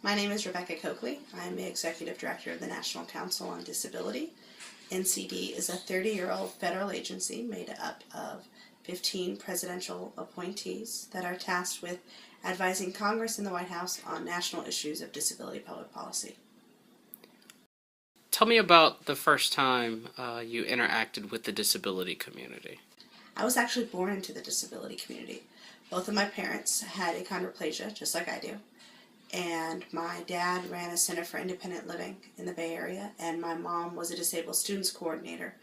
My name is Rebecca Cokley. I'm the Executive Director of the National Council on Disability. NCD is a 30-year-old federal agency made up of 15 presidential appointees that are tasked with advising Congress and the White House on national issues of disability public policy. Tell me about the first time you interacted with the disability community. I was actually born into the disability community. Both of my parents had achondroplasia, just like I do. And my dad ran a Center for Independent Living in the Bay Area, and my mom was a disabled students coordinator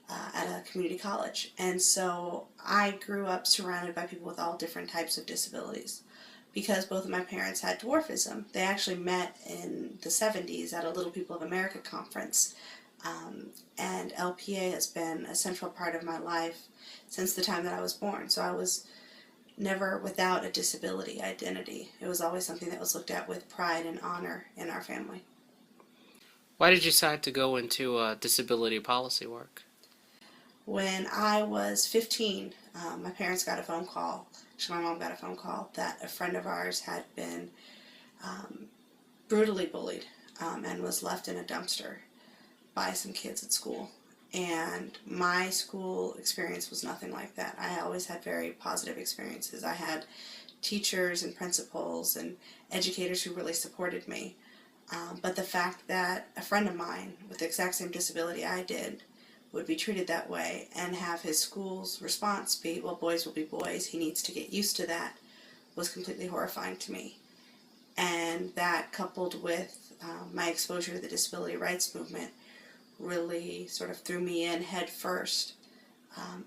at a community college. And so I grew up surrounded by people with all different types of disabilities. Because both of my parents had dwarfism, they actually met in the 70s at a Little People of America conference. And LPA has been a central part of my life since the time that I was born. So I was never without a disability identity. It was always something that was looked at with pride and honor in our family. Why did you decide to go into disability policy work? When I was 15, my parents got a phone call, actually my mom got a phone call, that a friend of ours had been brutally bullied and was left in a dumpster by some kids at school. And my school experience was nothing like that. I always had very positive experiences. I had teachers and principals and educators who really supported me. But the fact that a friend of mine with the exact same disability I did would be treated that way and have his school's response be, well, boys will be boys, he needs to get used to that, was completely horrifying to me. And that, coupled with my exposure to the disability rights movement, really sort of threw me in head first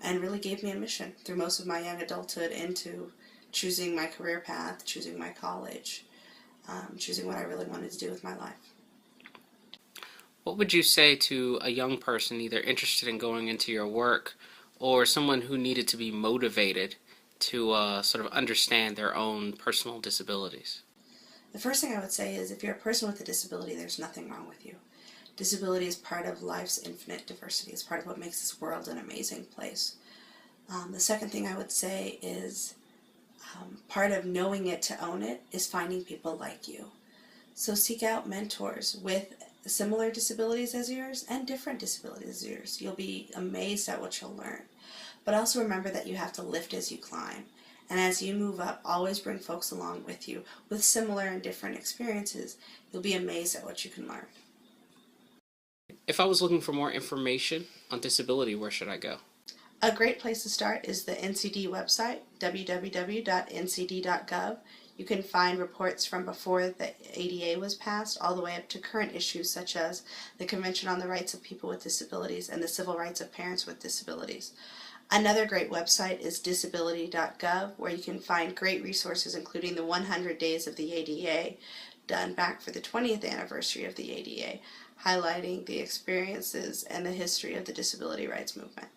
and really gave me a mission through most of my young adulthood into choosing my career path, choosing my college, choosing what I really wanted to do with my life. What would you say to a young person either interested in going into your work or someone who needed to be motivated to sort of understand their own personal disabilities? The first thing I would say is if you're a person with a disability, there's nothing wrong with you. Disability is part of life's infinite diversity. It's part of what makes this world an amazing place. The second thing I would say is part of knowing it to own it is finding people like you. So seek out mentors with similar disabilities as yours and different disabilities as yours. You'll be amazed at what you'll learn. But also remember that you have to lift as you climb. And as you move up, always bring folks along with you with similar and different experiences. You'll be amazed at what you can learn. If I was looking for more information on disability, where should I go? A great place to start is the NCD website, www.ncd.gov. You can find reports from before the ADA was passed all the way up to current issues such as the Convention on the Rights of People with Disabilities and the Civil Rights of Parents with Disabilities. Another great website is disability.gov, where you can find great resources including the 100 Days of the ADA, done back for the 20th anniversary of the ADA, highlighting the experiences and the history of the disability rights movement.